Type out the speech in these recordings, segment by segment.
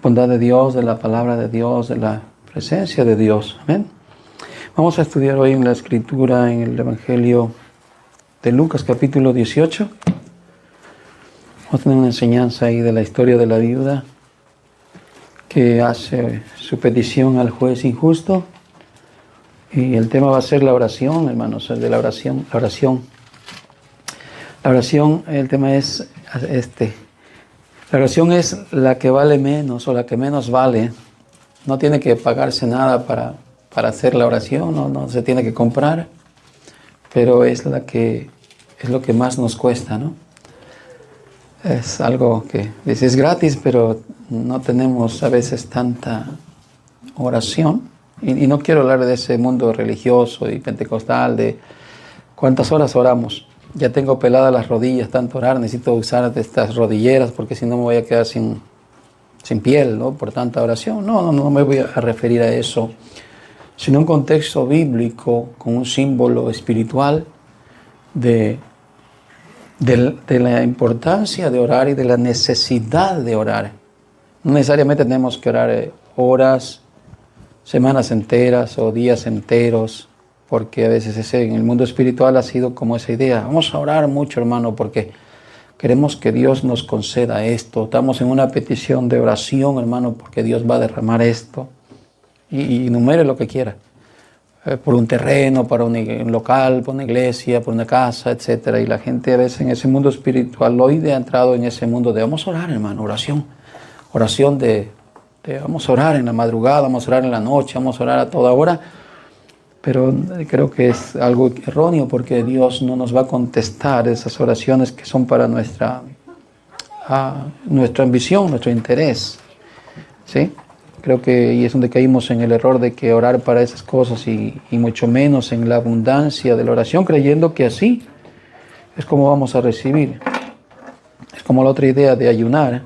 bondad de Dios, de la palabra de Dios, de la presencia de Dios. Amén. Vamos a estudiar hoy en la Escritura, en el Evangelio de Lucas, capítulo 18. Vamos a tener una enseñanza ahí de la historia de la viuda que hace su petición al juez injusto. Y el tema va a ser la oración, hermanos, el de la oración. La oración, el tema es este. La oración es la que vale menos o la que menos vale. No tiene que pagarse nada para hacer la oración, no se tiene que comprar, pero es lo que más nos cuesta, ¿no? Es algo que dice es gratis, pero no tenemos a veces tanta oración. Y no quiero hablar de ese mundo religioso y pentecostal, de cuántas horas oramos. Ya tengo peladas las rodillas, tanto orar, necesito usar estas rodilleras porque si no me voy a quedar sin piel, ¿no? Por tanta oración. No me voy a referir a eso, sino un contexto bíblico con un símbolo espiritual de la importancia de orar y de la necesidad de orar. No necesariamente tenemos que orar horas, semanas enteras o días enteros, porque a veces en el mundo espiritual ha sido como esa idea. Vamos a orar mucho, hermano, porque queremos que Dios nos conceda esto. Estamos en una petición de oración, hermano, porque Dios va a derramar esto. Y enumere lo que quiera. Por un terreno, para un local, por una iglesia, por una casa, etc. Y la gente a veces en ese mundo espiritual hoy ha entrado en ese mundo de vamos a orar, hermano, oración. Oración de vamos a orar en la madrugada, vamos a orar en la noche, vamos a orar a toda hora. Pero creo que es algo erróneo porque Dios no nos va a contestar esas oraciones que son para nuestra ambición, nuestro interés. ¿Sí? Creo que ahí es donde caímos en el error de que orar para esas cosas y mucho menos en la abundancia de la oración, creyendo que así es como vamos a recibir. Es como la otra idea de ayunar,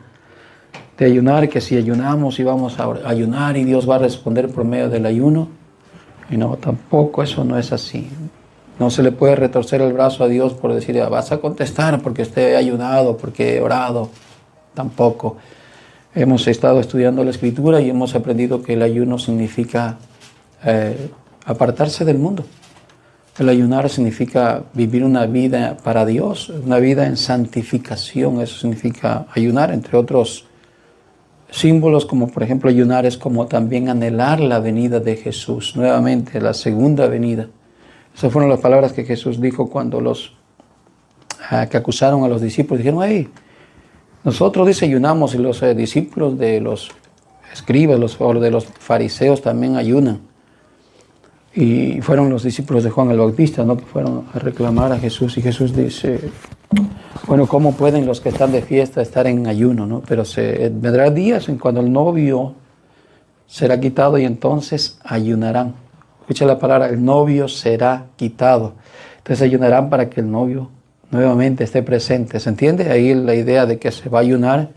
que si ayunamos y vamos a ayunar y Dios va a responder por medio del ayuno. Y no, tampoco, eso no es así. No se le puede retorcer el brazo a Dios por decir, vas a contestar porque usted ha ayunado, porque he orado. Tampoco. Hemos estado estudiando la Escritura y hemos aprendido que el ayuno significa apartarse del mundo. El ayunar significa vivir una vida para Dios, una vida en santificación. Eso significa ayunar, entre otros símbolos, como por ejemplo ayunar es como también anhelar la venida de Jesús, nuevamente la segunda venida. Esas fueron las palabras que Jesús dijo cuando los que acusaron a los discípulos. Dijeron, hey, nosotros desayunamos y los discípulos de los escribas o de los fariseos también ayunan. Y fueron los discípulos de Juan el Bautista, ¿no? Que fueron a reclamar a Jesús y Jesús dice, bueno, ¿cómo pueden los que están de fiesta estar en ayuno, no? Pero vendrá días en cuando el novio será quitado y entonces ayunarán. Escucha la palabra, el novio será quitado. Entonces ayunarán para que el novio nuevamente esté presente. ¿Se entiende? Ahí la idea de que se va a ayunar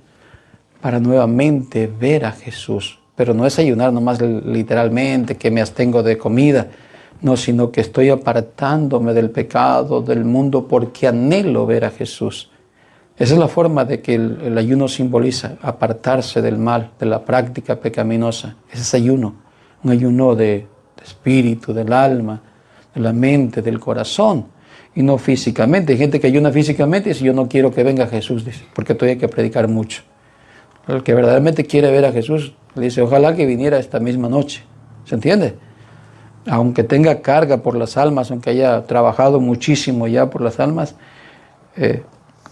para nuevamente ver a Jesús. Pero no es ayunar nomás literalmente, que me abstengo de comida. No, sino que estoy apartándome del pecado, del mundo, porque anhelo ver a Jesús. Esa es la forma de que el ayuno simboliza, apartarse del mal, de la práctica pecaminosa. Ese es ayuno, un ayuno de espíritu, del alma, de la mente, del corazón, y no físicamente. Hay gente que ayuna físicamente y dice, yo no quiero que venga Jesús, dice, porque todavía hay que predicar mucho. El que verdaderamente quiere ver a Jesús, le dice, ojalá que viniera esta misma noche. ¿Se entiende? Aunque tenga carga por las almas, aunque haya trabajado muchísimo ya por las almas,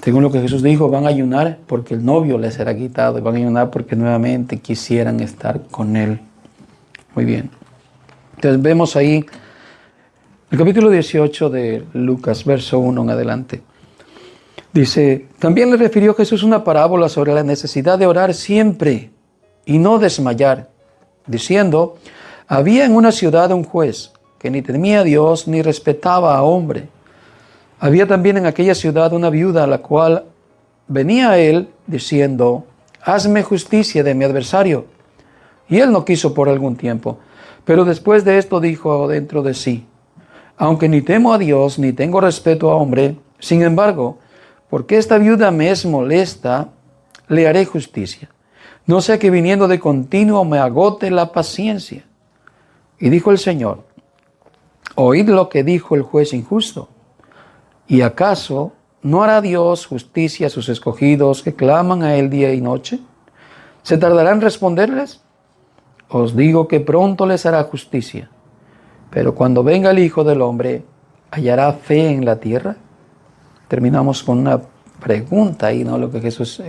según lo que Jesús dijo, van a ayunar porque el novio les será quitado, y van a ayunar porque nuevamente quisieran estar con Él. Muy bien. Entonces vemos ahí el capítulo 18 de Lucas, verso 1 en adelante. Dice, también le refirió Jesús una parábola sobre la necesidad de orar siempre y no desmayar, diciendo, había en una ciudad un juez que ni temía a Dios ni respetaba a hombre. Había también en aquella ciudad una viuda a la cual venía a él diciendo, hazme justicia de mi adversario. Y él no quiso por algún tiempo. Pero después de esto dijo dentro de sí, aunque ni temo a Dios ni tengo respeto a hombre, sin embargo, porque esta viuda me es molesta, le haré justicia. no sea que viniendo de continuo me agote la paciencia. Y dijo el Señor, oíd lo que dijo el juez injusto. ¿Y acaso no hará Dios justicia a sus escogidos que claman a Él día y noche? ¿Se tardará en responderles? Os digo que pronto les hará justicia. Pero cuando venga el Hijo del Hombre, ¿hallará fe en la tierra? Terminamos con una pregunta ahí, ¿no? Lo que Jesús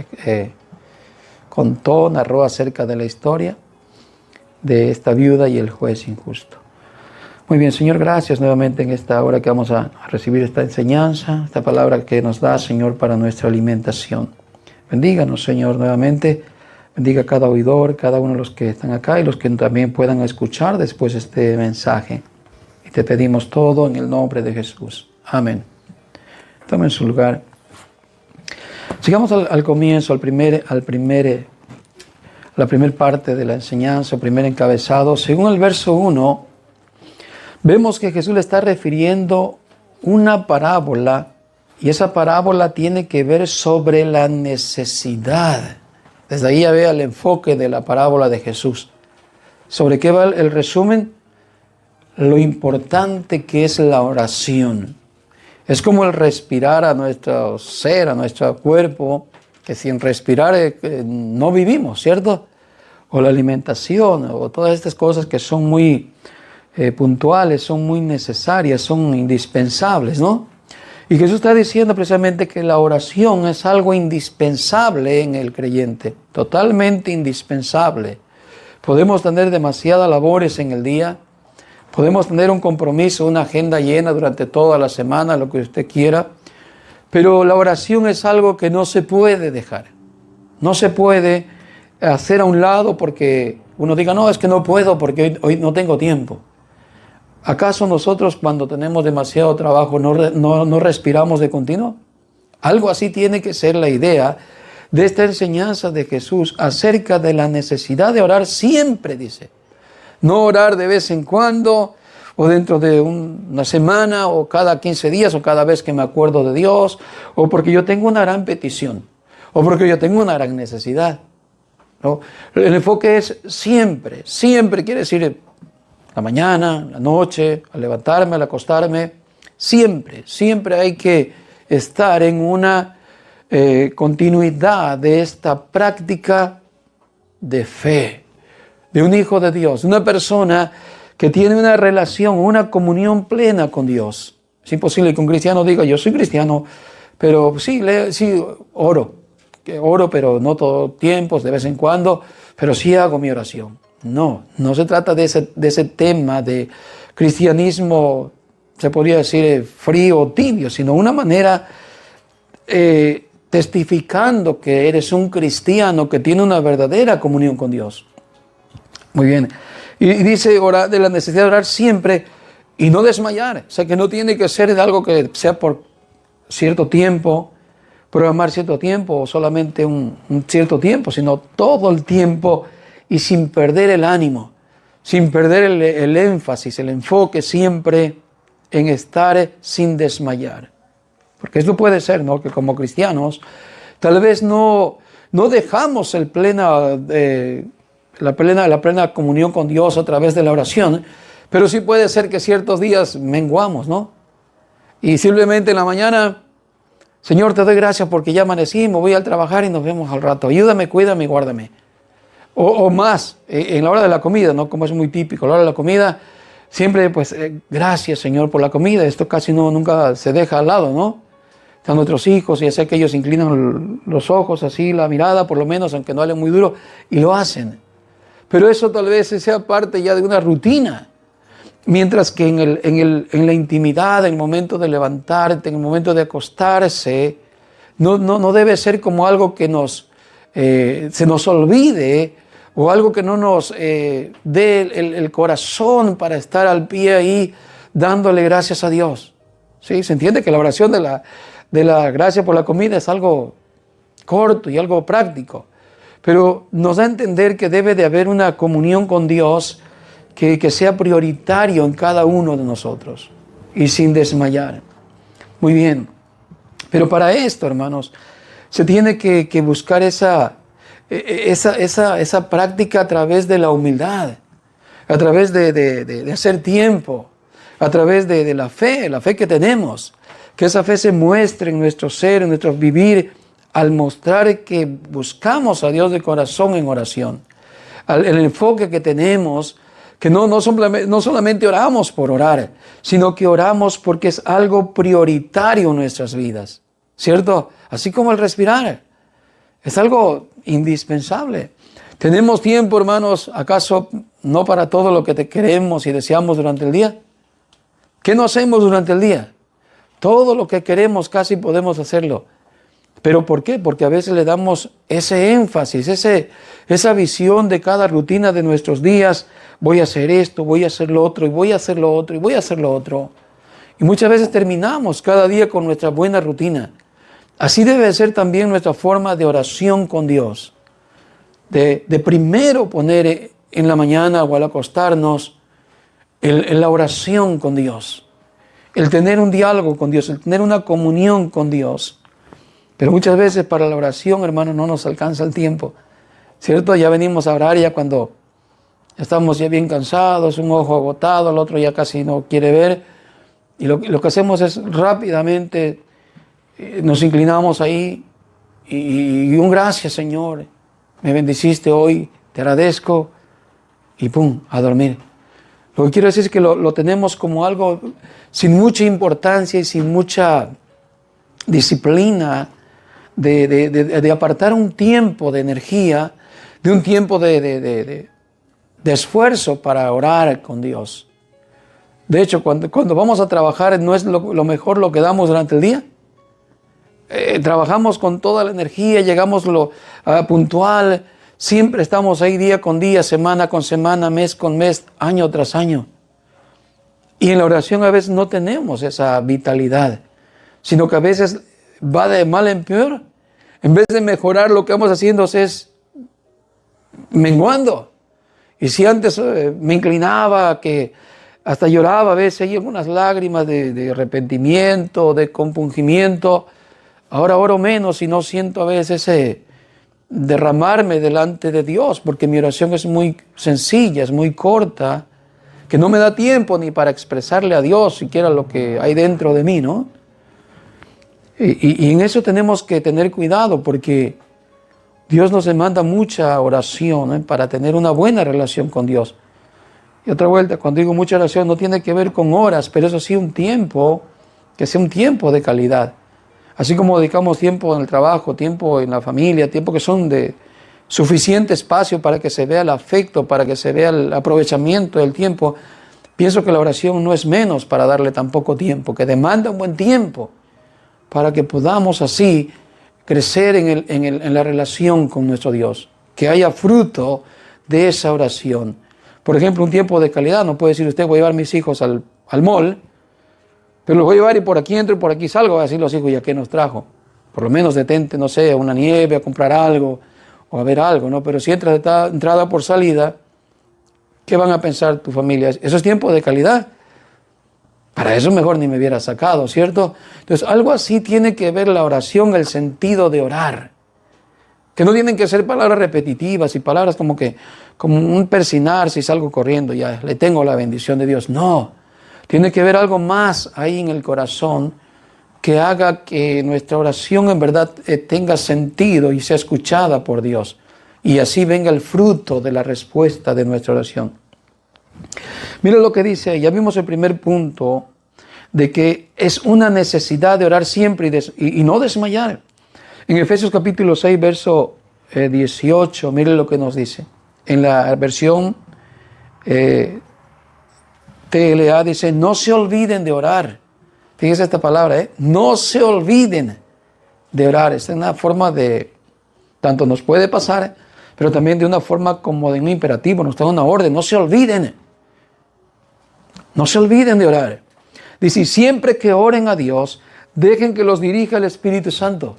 contó, narró acerca de la historia de esta viuda y el juez injusto. Muy bien, Señor, gracias nuevamente en esta hora que vamos a recibir esta enseñanza, esta palabra que nos da, Señor, para nuestra alimentación. Bendíganos, Señor, nuevamente. Bendiga a cada oidor, cada uno de los que están acá y los que también puedan escuchar después este mensaje. Y te pedimos todo en el nombre de Jesús. Amén. Tomen su lugar. Sigamos al comienzo, la primera parte de la enseñanza, el primer encabezado. Según el verso 1, vemos que Jesús le está refiriendo una parábola, y esa parábola tiene que ver sobre la necesidad. Desde ahí ya vea el enfoque de la parábola de Jesús. ¿Sobre qué va el resumen? Lo importante que es la oración. Es como el respirar a nuestro ser, a nuestro cuerpo, que sin respirar no vivimos, ¿cierto? O la alimentación, o todas estas cosas que son muy puntuales, son muy necesarias, son indispensables, ¿no? Y Jesús está diciendo precisamente que la oración es algo indispensable en el creyente, totalmente indispensable. Podemos tener demasiadas labores en el día, podemos tener un compromiso, una agenda llena durante toda la semana, lo que usted quiera, pero la oración es algo que no se puede dejar. No se puede hacer a un lado porque uno diga, no, es que no puedo porque hoy no tengo tiempo. ¿Acaso nosotros cuando tenemos demasiado trabajo no respiramos de continuo? Algo así tiene que ser la idea de esta enseñanza de Jesús acerca de la necesidad de orar siempre, dice. No orar de vez en cuando o dentro de una semana o cada 15 días o cada vez que me acuerdo de Dios o porque yo tengo una gran petición o porque yo tengo una gran necesidad, ¿no? El enfoque es siempre, siempre quiere decir la mañana, la noche, al levantarme, al acostarme, siempre hay que estar en una continuidad de esta práctica de fe, de un hijo de Dios, una persona que tiene una relación, una comunión plena con Dios. Es imposible que un cristiano diga, yo soy cristiano, pero sí oro, pero no todo el tiempo, de vez en cuando, pero sí hago mi oración. No se trata de ese tema de cristianismo, se podría decir frío o tibio, sino una manera testificando que eres un cristiano que tiene una verdadera comunión con Dios. Muy bien. Y dice orar, de la necesidad de orar siempre y no desmayar. O sea, que no tiene que ser de algo que sea por cierto tiempo, programar cierto tiempo o solamente un cierto tiempo, sino todo el tiempo y sin perder el ánimo, sin perder el énfasis, el enfoque siempre en estar sin desmayar. Porque esto puede ser, ¿no? Que como cristianos tal vez no dejamos la plena comunión con Dios a través de la oración, pero sí puede ser que ciertos días menguamos, ¿no? Y simplemente en la mañana, Señor, te doy gracias porque ya amanecí, me voy al trabajar y nos vemos al rato. Ayúdame, cuídame y guárdame. O más, en la hora de la comida, ¿no? Como es muy típico, a la hora de la comida, siempre pues, gracias Señor por la comida. Esto casi nunca se deja al lado, ¿no? Están nuestros hijos y ya sé que ellos inclinan los ojos así, la mirada por lo menos, aunque no hablen muy duro, y lo hacen. Pero eso tal vez sea parte ya de una rutina. Mientras que en la intimidad, en el momento de levantarte, en el momento de acostarse, no debe ser como algo que se nos olvide o algo que no nos dé el corazón para estar al pie ahí dándole gracias a Dios. ¿Sí? Se entiende que la oración de la gracia por la comida es algo corto y algo práctico, pero nos da a entender que debe de haber una comunión con Dios que sea prioritario en cada uno de nosotros y sin desmayar. Muy bien, pero para esto, hermanos, se tiene que buscar esa esa práctica a través de la humildad, a través de hacer tiempo, a través de la fe que tenemos. Que esa fe se muestre en nuestro ser, en nuestro vivir, al mostrar que buscamos a Dios de corazón en oración. El enfoque que tenemos, que no solamente oramos por orar, sino que oramos porque es algo prioritario en nuestras vidas, ¿cierto? Así como el respirar, es algo indispensable. ¿Tenemos tiempo, hermanos, acaso no para todo lo que te queremos y deseamos durante el día? ¿Qué no hacemos durante el día? Todo lo que queremos casi podemos hacerlo. ¿Pero por qué? Porque a veces le damos ese énfasis, esa visión de cada rutina de nuestros días. Voy a hacer esto, voy a hacer lo otro, y voy a hacer lo otro, y voy a hacer lo otro. Y muchas veces terminamos cada día con nuestra buena rutina. Así debe ser también nuestra forma de oración con Dios. De primero poner en la mañana o al acostarnos en la oración con Dios. El tener un diálogo con Dios, el tener una comunión con Dios. Pero muchas veces para la oración, hermano, no nos alcanza el tiempo, ¿cierto? Ya venimos a orar ya cuando estamos ya bien cansados, un ojo agotado, el otro ya casi no quiere ver. Y lo que hacemos es rápidamente nos inclinamos ahí y un gracias, Señor, me bendiciste hoy, te agradezco, y pum, a dormir. Lo que quiero decir es que lo tenemos como algo sin mucha importancia y sin mucha disciplina de apartar un tiempo de energía, de un tiempo de esfuerzo para orar con Dios. De hecho, cuando vamos a trabajar, ¿no es lo mejor lo que damos durante el día? Trabajamos con toda la energía, llegamos puntual, siempre estamos ahí día con día, semana con semana, mes con mes, año tras año. Y en la oración a veces no tenemos esa vitalidad, sino que a veces va de mal en peor. En vez de mejorar, lo que vamos haciendo es menguando. Y si antes me inclinaba, que hasta lloraba a veces, hay algunas lágrimas de arrepentimiento, de compungimiento, ahora oro menos y no siento a veces ese derramarme delante de Dios, porque mi oración es muy sencilla, es muy corta, que no me da tiempo ni para expresarle a Dios siquiera lo que hay dentro de mí, ¿no? Y en eso tenemos que tener cuidado, porque Dios nos demanda mucha oración para tener una buena relación con Dios. Y otra vuelta, cuando digo mucha oración, no tiene que ver con horas, pero eso sí un tiempo, que sea un tiempo de calidad. Así como dedicamos tiempo en el trabajo, tiempo en la familia, tiempo que son de suficiente espacio para que se vea el afecto, para que se vea el aprovechamiento del tiempo, pienso que la oración no es menos para darle tan poco tiempo, que demanda un buen tiempo, para que podamos así crecer en la relación con nuestro Dios, que haya fruto de esa oración. Por ejemplo, un tiempo de calidad, no puede decir usted, voy a llevar a mis hijos al mall, pero los voy a llevar y por aquí entro y por aquí salgo, va a decir los hijos, ¿ya qué nos trajo? Por lo menos detente, no sé, a una nieve, a comprar algo, o a ver algo, ¿no? Pero si entras de entrada por salida, ¿qué van a pensar tu familia? Eso es tiempo de calidad. Para eso mejor ni me hubiera sacado, ¿cierto? Entonces, algo así tiene que ver la oración, el sentido de orar. Que no tienen que ser palabras repetitivas y palabras como un persinar si salgo corriendo, ya le tengo la bendición de Dios. No, tiene que ver algo más ahí en el corazón que haga que nuestra oración en verdad tenga sentido y sea escuchada por Dios. Y así venga el fruto de la respuesta de nuestra oración. Mira lo que dice, ya vimos el primer punto, de que es una necesidad de orar siempre y no desmayar. En Efesios capítulo 6, verso 18, mire lo que nos dice. En la versión TLA dice, no se olviden de orar. Fíjense esta palabra, no se olviden de orar. Esta es una forma de, tanto nos puede pasar, pero también de una forma como de un imperativo, nos da una orden, no se olviden. No se olviden de orar. Dice, siempre que oren a Dios, dejen que los dirija el Espíritu Santo.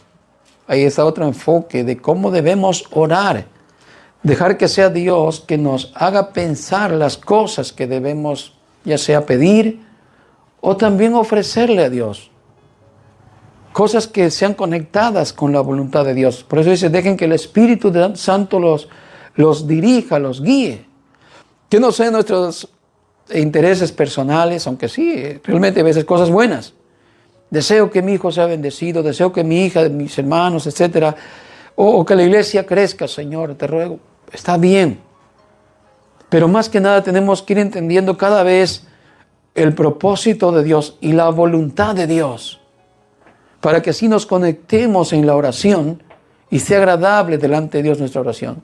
Ahí está otro enfoque de cómo debemos orar. Dejar que sea Dios que nos haga pensar las cosas que debemos, ya sea pedir o también ofrecerle a Dios. cosas que sean conectadas con la voluntad de Dios. Por eso dice, dejen que el Espíritu Santo los dirija, los guíe. Que no sean nuestros intereses personales, aunque sí, realmente a veces cosas buenas. Deseo que mi hijo sea bendecido, deseo que mi hija, mis hermanos, etcétera, o que la iglesia crezca, Señor, te ruego. Está bien. Pero más que nada tenemos que ir entendiendo cada vez el propósito de Dios y la voluntad de Dios, para que así nos conectemos en la oración y sea agradable delante de Dios nuestra oración.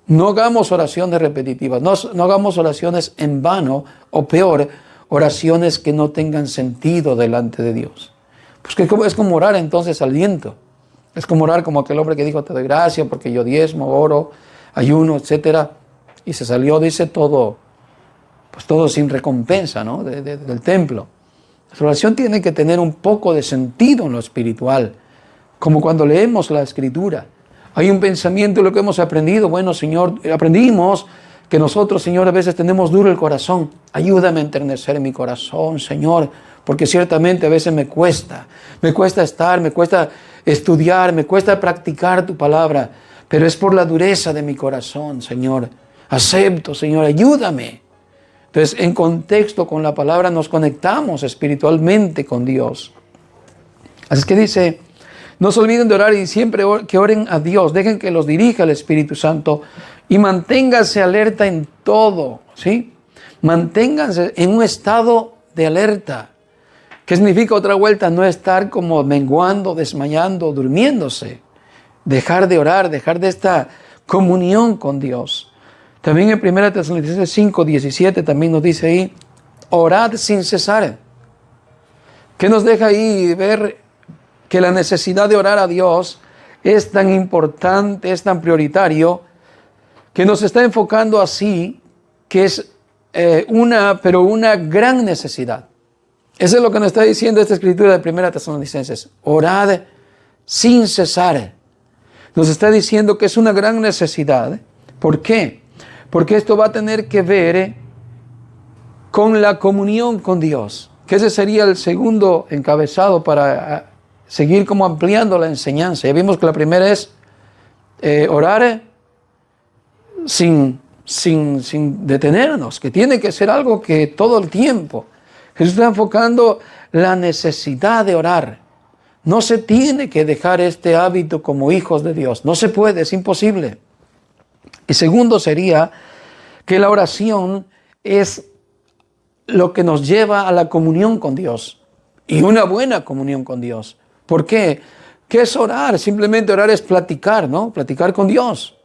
No hagamos oraciones repetitivas, no hagamos oraciones en vano, o peor, oraciones que no tengan sentido delante de Dios. Pues que es como orar entonces al viento. Es como orar como aquel hombre que dijo, te doy gracias porque yo diezmo, oro, ayuno, etcétera. Y se salió, dice, todo sin recompensa, ¿no? Del templo. La oración tiene que tener un poco de sentido en lo espiritual, como cuando leemos la Escritura. Hay un pensamiento en lo que hemos aprendido. Bueno, Señor, aprendimos que nosotros, Señor, a veces tenemos duro el corazón. Ayúdame a enternecer mi corazón, Señor, porque ciertamente a veces me cuesta estar, me cuesta estudiar, me cuesta practicar tu palabra, pero es por la dureza de mi corazón, Señor. Acepto, Señor, ayúdame. Entonces, en contexto con la palabra nos conectamos espiritualmente con Dios. Así que dice, no se olviden de orar y siempre que oren a Dios, dejen que los dirija el Espíritu Santo y manténganse alerta en todo, ¿sí? Manténganse en un estado de alerta. ¿Qué significa otra vuelta? No estar como menguando, desmayando, durmiéndose. Dejar de orar, dejar de esta comunión con Dios. También en 1 Tesalonicenses 5:17 también nos dice ahí, orad sin cesar. ¿Qué nos deja ahí ver que la necesidad de orar a Dios es tan importante, es tan prioritario, que nos está enfocando así, que es una gran necesidad? Eso es lo que nos está diciendo esta escritura de 1 Tesalonicenses. Orad sin cesar. Nos está diciendo que es una gran necesidad. ¿Por qué? Porque esto va a tener que ver con la comunión con Dios. Que ese sería el segundo encabezado para seguir como ampliando la enseñanza. Ya vimos que la primera es orar sin detenernos, que tiene que ser algo que todo el tiempo. Jesús está enfocando la necesidad de orar. No se tiene que dejar este hábito como hijos de Dios. No se puede, es imposible. Y segundo sería que la oración es lo que nos lleva a la comunión con Dios. Y una buena comunión con Dios. ¿Por qué? ¿Qué es orar? Simplemente orar es platicar, ¿no? Platicar con Dios.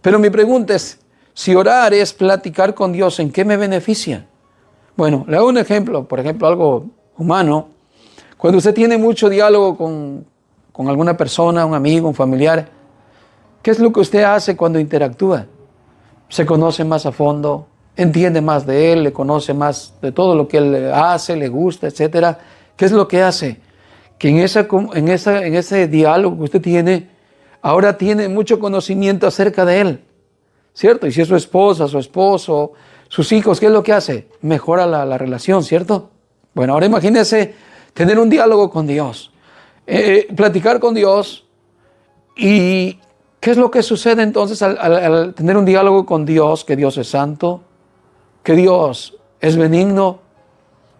Pero mi pregunta es, si orar es platicar con Dios, ¿en qué me beneficia? Bueno, le hago un ejemplo, por ejemplo, algo humano. Cuando usted tiene mucho diálogo con alguna persona, un amigo, un familiar, ¿qué es lo que usted hace cuando interactúa? Se conoce más a fondo, entiende más de él, le conoce más de todo lo que él hace, le gusta, etc. ¿Qué es lo que hace? Que en ese diálogo que usted tiene, ahora tiene mucho conocimiento acerca de él, ¿cierto? Y si es su esposa, su esposo, sus hijos, ¿qué es lo que hace? Mejora la relación, ¿cierto? Bueno, ahora imagínese tener un diálogo con Dios, platicar con Dios. ¿Y qué es lo que sucede entonces al tener un diálogo con Dios? Que Dios es santo, que Dios es benigno,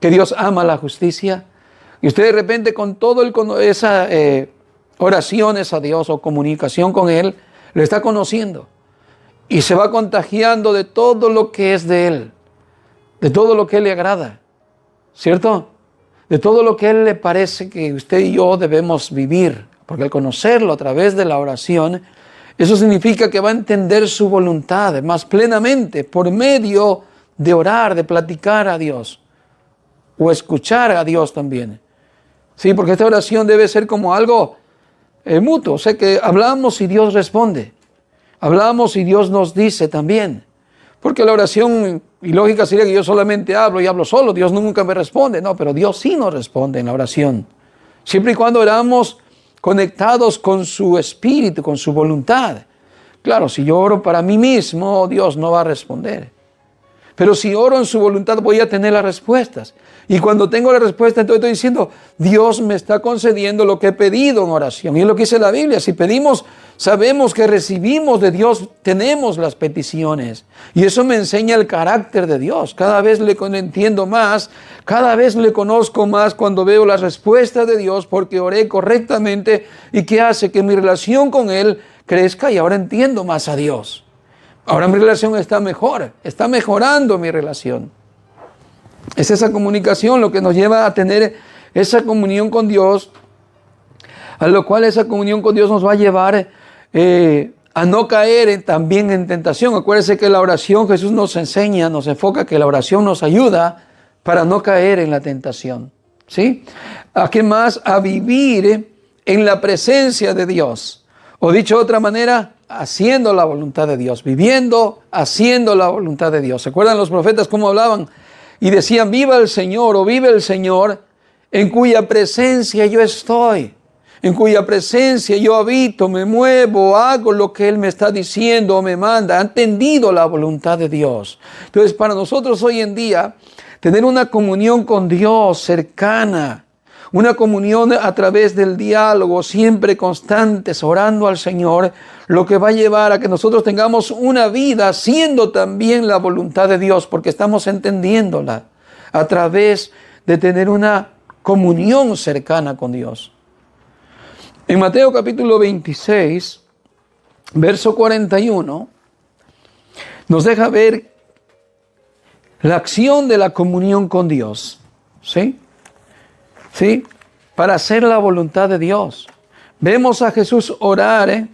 que Dios ama la justicia. Y usted de repente con todo esa oraciones a Dios o comunicación con Él, lo está conociendo. Y se va contagiando de todo lo que es de Él, de todo lo que Él le agrada, ¿cierto? De todo lo que a Él le parece que usted y yo debemos vivir. Porque al conocerlo a través de la oración, eso significa que va a entender su voluntad más plenamente por medio de orar, de platicar a Dios o escuchar a Dios también. Sí, porque esta oración debe ser como algo mutuo. O sea que hablamos y Dios responde. Hablamos y Dios nos dice también. Porque la oración ilógica sería que yo solamente hablo y hablo solo. Dios nunca me responde. No, pero Dios sí nos responde en la oración. Siempre y cuando oramos conectados con su espíritu, con su voluntad. Claro, si yo oro para mí mismo, Dios no va a responder. Pero si oro en su voluntad voy a tener las respuestas. Y cuando tengo la respuesta, entonces estoy diciendo, Dios me está concediendo lo que he pedido en oración. Y es lo que dice la Biblia. Si pedimos, sabemos que recibimos de Dios, tenemos las peticiones. Y eso me enseña el carácter de Dios. Cada vez le entiendo más, cada vez le conozco más cuando veo las respuestas de Dios, porque oré correctamente y que hace que mi relación con Él crezca y ahora entiendo más a Dios. Ahora mi relación está mejor, está mejorando mi relación. Es esa comunicación lo que nos lleva a tener esa comunión con Dios, a lo cual esa comunión con Dios nos va a llevar a no caer también en tentación. Acuérdense que la oración, Jesús nos enseña, nos enfoca que la oración nos ayuda para no caer en la tentación. ¿Sí? ¿A qué más? A vivir en la presencia de Dios. O dicho de otra manera, haciendo la voluntad de Dios, viviendo, haciendo la voluntad de Dios. ¿Se acuerdan los profetas cómo hablaban? Y decían, viva el Señor o vive el Señor, en cuya presencia yo estoy, en cuya presencia yo habito, me muevo, hago lo que Él me está diciendo o me manda. Han entendido la voluntad de Dios. Entonces, para nosotros hoy en día, tener una comunión con Dios cercana, una comunión a través del diálogo, siempre constantes, orando al Señor, lo que va a llevar a que nosotros tengamos una vida haciendo también la voluntad de Dios, porque estamos entendiéndola a través de tener una comunión cercana con Dios. En Mateo capítulo 26, verso 41, nos deja ver la acción de la comunión con Dios, ¿sí? ¿Sí? Para hacer la voluntad de Dios. Vemos a Jesús orar,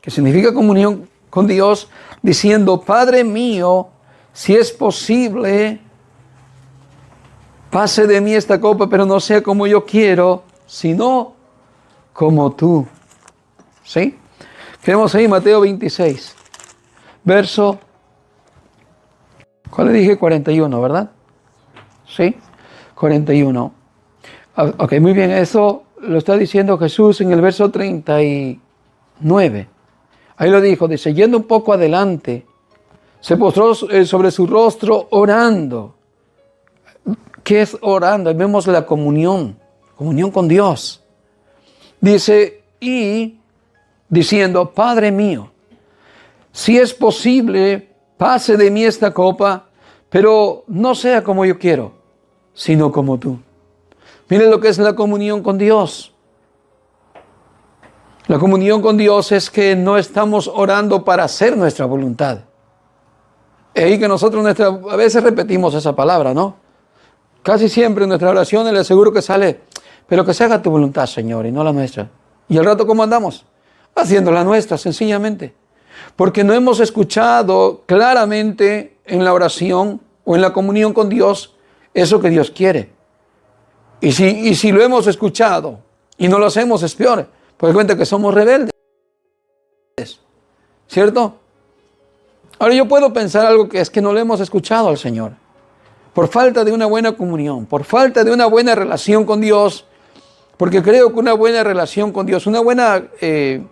que significa comunión con Dios, diciendo, Padre mío, si es posible, pase de mí esta copa, pero no sea como yo quiero, sino como tú. ¿Sí? Queremos ahí Mateo 26, verso, ¿cuál le dije? 41, ¿verdad? ¿Sí? 41. Ok, muy bien, eso lo está diciendo Jesús en el verso 39. Ahí lo dijo, dice, yendo un poco adelante, se postró sobre su rostro orando. ¿Qué es orando? Ahí vemos la comunión con Dios. Dice, y diciendo, Padre mío, si es posible, pase de mí esta copa, pero no sea como yo quiero, sino como tú. Miren lo que es la comunión con Dios. La comunión con Dios es que no estamos orando para hacer nuestra voluntad. Es ahí que nosotros a veces repetimos esa palabra, ¿no? Casi siempre en nuestras oraciones le aseguro que sale, pero que se haga tu voluntad, Señor, y no la nuestra. ¿Y al rato cómo andamos? Haciendo la nuestra, sencillamente. Porque no hemos escuchado claramente en la oración o en la comunión con Dios eso que Dios quiere. Y si lo hemos escuchado y no lo hacemos, es peor. Porque cuenta que somos rebeldes. ¿Cierto? Ahora yo puedo pensar algo que es que no le hemos escuchado al Señor. Por falta de una buena comunión, por falta de una buena relación con Dios. Porque creo que una buena relación con Dios, una buena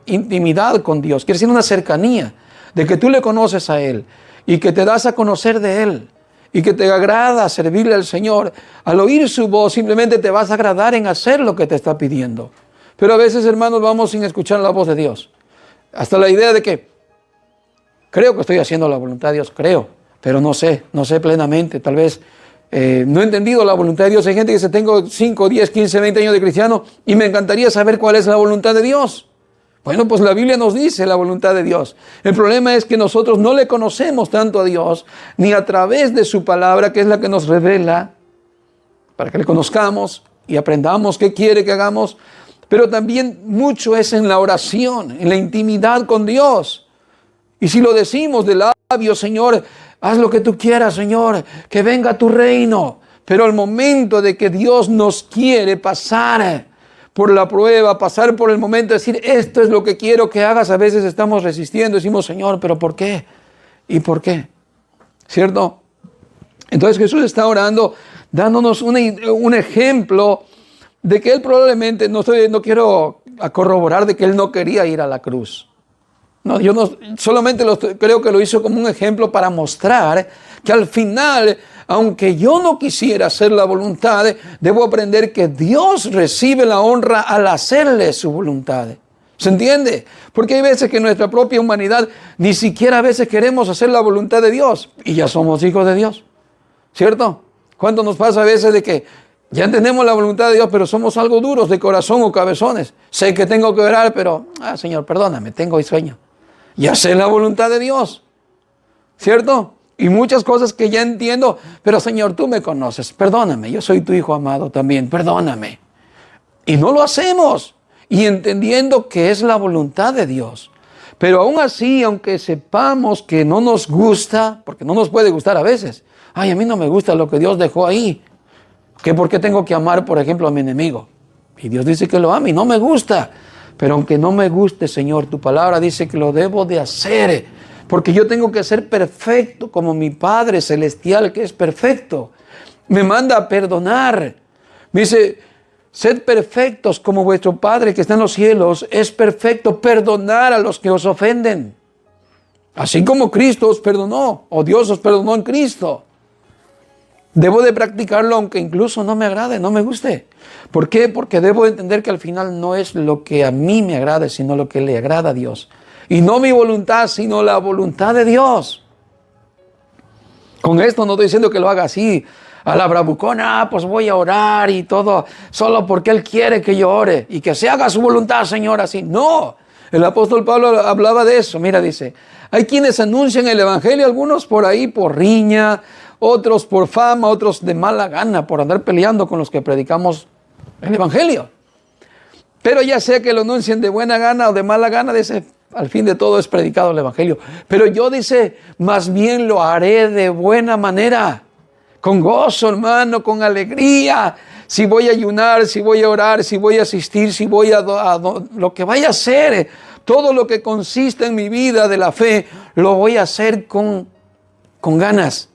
intimidad con Dios, quiere decir una cercanía, de que tú le conoces a Él y que te das a conocer de Él. Y que te agrada servirle al Señor, al oír su voz simplemente te vas a agradar en hacer lo que te está pidiendo. Pero a veces, hermanos, vamos sin escuchar la voz de Dios. Hasta la idea de que creo que estoy haciendo la voluntad de Dios, creo, pero no sé plenamente. Tal vez no he entendido la voluntad de Dios. Hay gente que dice, tengo 5, 10, 15, 20 años de cristiano y me encantaría saber cuál es la voluntad de Dios. Bueno, pues la Biblia nos dice la voluntad de Dios. El problema es que nosotros no le conocemos tanto a Dios, ni a través de su palabra, que es la que nos revela, para que le conozcamos y aprendamos qué quiere que hagamos. Pero también mucho es en la oración, en la intimidad con Dios. Y si lo decimos de labios, Señor, haz lo que tú quieras, Señor, que venga tu reino. Pero al momento de que Dios nos quiere pasar por la prueba, pasar por el momento de decir, esto es lo que quiero que hagas, a veces estamos resistiendo, decimos, Señor, ¿pero por qué? ¿Y por qué? ¿Cierto? Entonces Jesús está orando, dándonos un ejemplo de que Él probablemente, no quiero corroborar de que Él no quería ir a la cruz. No, yo no solamente creo que lo hizo como un ejemplo para mostrar que al final, aunque yo no quisiera hacer la voluntad, debo aprender que Dios recibe la honra al hacerle su voluntad. ¿Se entiende? Porque hay veces que nuestra propia humanidad ni siquiera a veces queremos hacer la voluntad de Dios y ya somos hijos de Dios, ¿cierto? ¿Cuánto nos pasa a veces de que ya entendemos la voluntad de Dios, pero somos algo duros de corazón o cabezones? Sé que tengo que orar, pero, Señor, perdóname, tengo sueño. Ya sé la voluntad de Dios, ¿cierto? Y muchas cosas que ya entiendo, pero Señor, tú me conoces, perdóname, yo soy tu hijo amado también, perdóname. Y no lo hacemos, y entendiendo que es la voluntad de Dios. Pero aún así, aunque sepamos que no nos gusta, porque no nos puede gustar a veces, a mí no me gusta lo que Dios dejó ahí, que por qué tengo que amar, por ejemplo, a mi enemigo. Y Dios dice que lo ama y no me gusta. Pero aunque no me guste, Señor, tu palabra dice que lo debo de hacer. Porque yo tengo que ser perfecto como mi Padre Celestial, que es perfecto. Me manda a perdonar. Me dice, sed perfectos como vuestro Padre que está en los cielos es perfecto. Perdonar a los que os ofenden. Así como Cristo os perdonó, o Dios os perdonó en Cristo. Debo de practicarlo aunque incluso no me agrade, no me guste. ¿Por qué? Porque debo de entender que al final no es lo que a mí me agrade, sino lo que le agrada a Dios. Y no mi voluntad, sino la voluntad de Dios. Con esto no estoy diciendo que lo haga así, a la bravucona, pues voy a orar y todo, solo porque Él quiere que yo ore y que se haga su voluntad, Señor, así. No, el apóstol Pablo hablaba de eso. Mira, dice, hay quienes anuncian el evangelio, algunos por ahí por riña, otros por fama, otros de mala gana, por andar peleando con los que predicamos el evangelio. Pero ya sea que lo anuncien de buena gana o de mala gana, dice, al fin de todo es predicado el evangelio. Pero yo, dice, más bien lo haré de buena manera, con gozo, hermano, con alegría. Si voy a ayunar, si voy a orar, si voy a asistir, si voy a lo que vaya a hacer, todo lo que consiste en mi vida de la fe, lo voy a hacer con ganas.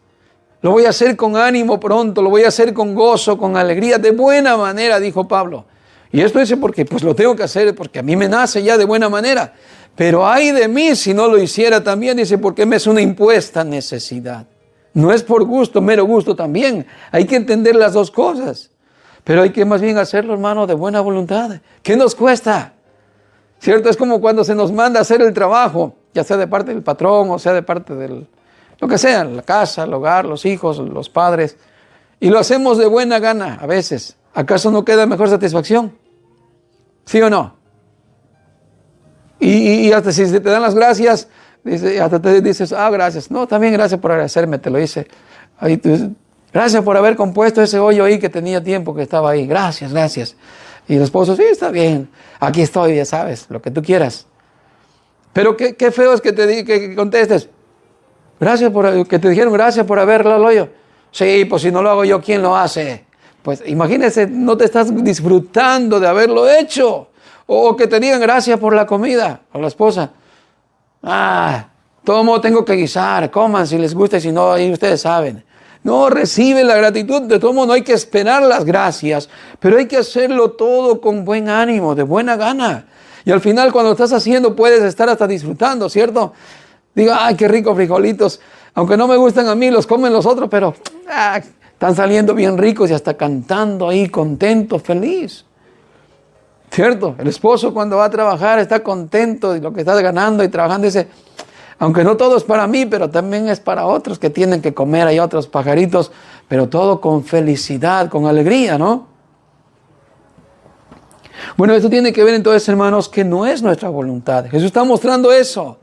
Lo voy a hacer con ánimo pronto, lo voy a hacer con gozo, con alegría, de buena manera, dijo Pablo. Y esto dice porque pues lo tengo que hacer, porque a mí me nace ya de buena manera. Pero ay de mí si no lo hiciera también, dice, porque me es una impuesta necesidad. No es por gusto, mero gusto también. Hay que entender las dos cosas. Pero hay que más bien hacerlo, hermano, de buena voluntad. ¿Qué nos cuesta? ¿Cierto? Es como cuando se nos manda a hacer el trabajo, ya sea de parte del patrón o sea de parte del... lo que sea, la casa, el hogar, los hijos, los padres. Y lo hacemos de buena gana a veces. ¿Acaso no queda mejor satisfacción? ¿Sí o no? Y hasta si te dan las gracias, hasta te dices, gracias. No, también gracias por agradecerme, te lo hice. Ahí gracias por haber compuesto ese hoyo ahí que tenía tiempo que estaba ahí. Gracias, gracias. Y el esposo, sí, está bien. Aquí estoy, ya sabes, lo que tú quieras. Pero qué feo es que contestes. Gracias que te dijeron gracias por haberlo al hoyo. Sí, pues si no lo hago yo, ¿quién lo hace? Pues imagínese, no te estás disfrutando de haberlo hecho. O que te digan gracias por la comida, o la esposa. Todo modo tengo que guisar, coman si les gusta y si no, ahí ustedes saben. No, recibe la gratitud, de todo modo no hay que esperar las gracias, pero hay que hacerlo todo con buen ánimo, de buena gana. Y al final cuando estás haciendo puedes estar hasta disfrutando, ¿cierto? Diga, qué ricos frijolitos. Aunque no me gustan a mí, los comen los otros, pero están saliendo bien ricos y hasta cantando ahí, contento, feliz. ¿Cierto? El esposo cuando va a trabajar está contento de lo que está ganando y trabajando. Dice, aunque no todo es para mí, pero también es para otros que tienen que comer. Hay otros pajaritos, pero todo con felicidad, con alegría, ¿no? Bueno, esto tiene que ver entonces, hermanos, que no es nuestra voluntad. Jesús está mostrando eso.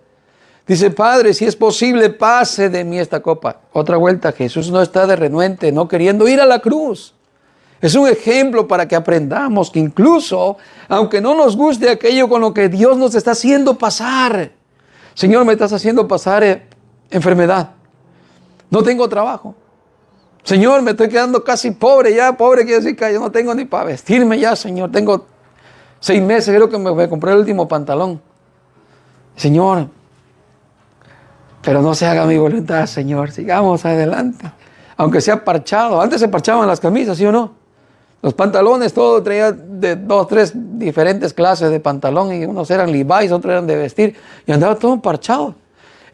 Dice, Padre, si es posible, pase de mí esta copa. Otra vuelta, Jesús no está de renuente, no queriendo ir a la cruz. Es un ejemplo para que aprendamos que incluso, aunque no nos guste aquello con lo que Dios nos está haciendo pasar. Señor, me estás haciendo pasar enfermedad. No tengo trabajo. Señor, me estoy quedando casi pobre ya. Pobre quiere decir que yo no tengo ni para vestirme ya, Señor. Tengo 6 meses, creo que me compré el último pantalón. Señor, pero no se haga mi voluntad, Señor. Sigamos adelante. Aunque sea parchado. Antes se parchaban las camisas, ¿sí o no? Los pantalones, todo traía de 2, 3 diferentes clases de pantalón, y unos eran Levi's, otros eran de vestir, y andaba todo parchado.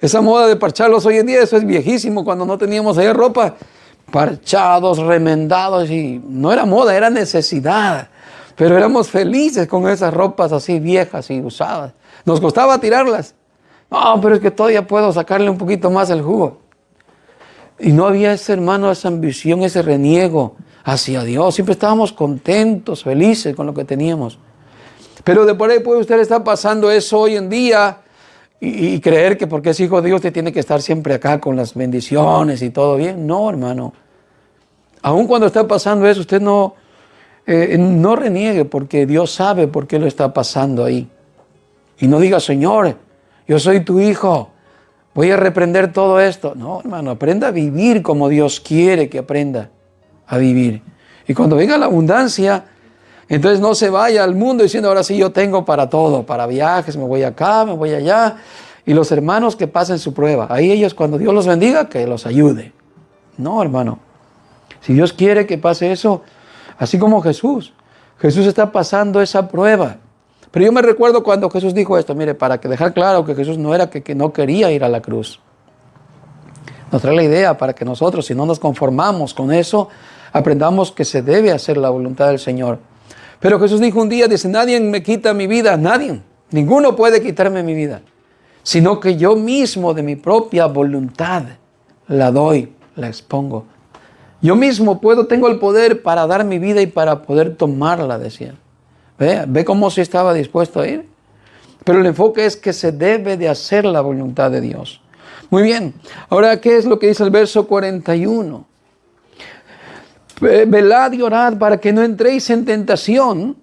Esa moda de parcharlos hoy en día, eso es viejísimo, cuando no teníamos ahí ropa, parchados, remendados, y no era moda, era necesidad. Pero éramos felices con esas ropas así viejas y usadas. Nos costaba tirarlas. No, pero es que todavía puedo sacarle un poquito más el jugo. Y no había ese, hermano, esa ambición, ese reniego hacia Dios. Siempre estábamos contentos, felices con lo que teníamos. Pero de por ahí puede usted estar pasando eso hoy en día y creer que porque es hijo de Dios usted tiene que estar siempre acá con las bendiciones y todo bien. No, hermano. Aun cuando está pasando eso, usted no reniegue, porque Dios sabe por qué lo está pasando ahí. Y no diga, Señor, yo soy tu hijo, voy a reprender todo esto. No, hermano, aprenda a vivir como Dios quiere que aprenda a vivir. Y cuando venga la abundancia, entonces no se vaya al mundo diciendo, ahora sí yo tengo para todo, para viajes, me voy acá, me voy allá. Y los hermanos que pasen su prueba, ahí ellos cuando Dios los bendiga, que los ayude. No, hermano, si Dios quiere que pase eso, así como Jesús está pasando esa prueba. Pero yo me recuerdo cuando Jesús dijo esto, mire, para que dejar claro que Jesús no era que no quería ir a la cruz. Nos trae la idea para que nosotros, si no nos conformamos con eso, aprendamos que se debe hacer la voluntad del Señor. Pero Jesús dijo un día, dice, nadie me quita mi vida, nadie, ninguno puede quitarme mi vida, sino que yo mismo de mi propia voluntad la doy, la expongo. Yo mismo tengo el poder para dar mi vida y para poder tomarla, decía. Ve cómo se estaba dispuesto a ir. Pero el enfoque es que se debe de hacer la voluntad de Dios. Muy bien. Ahora, ¿qué es lo que dice el verso 41? Velad y orad para que no entréis en tentación.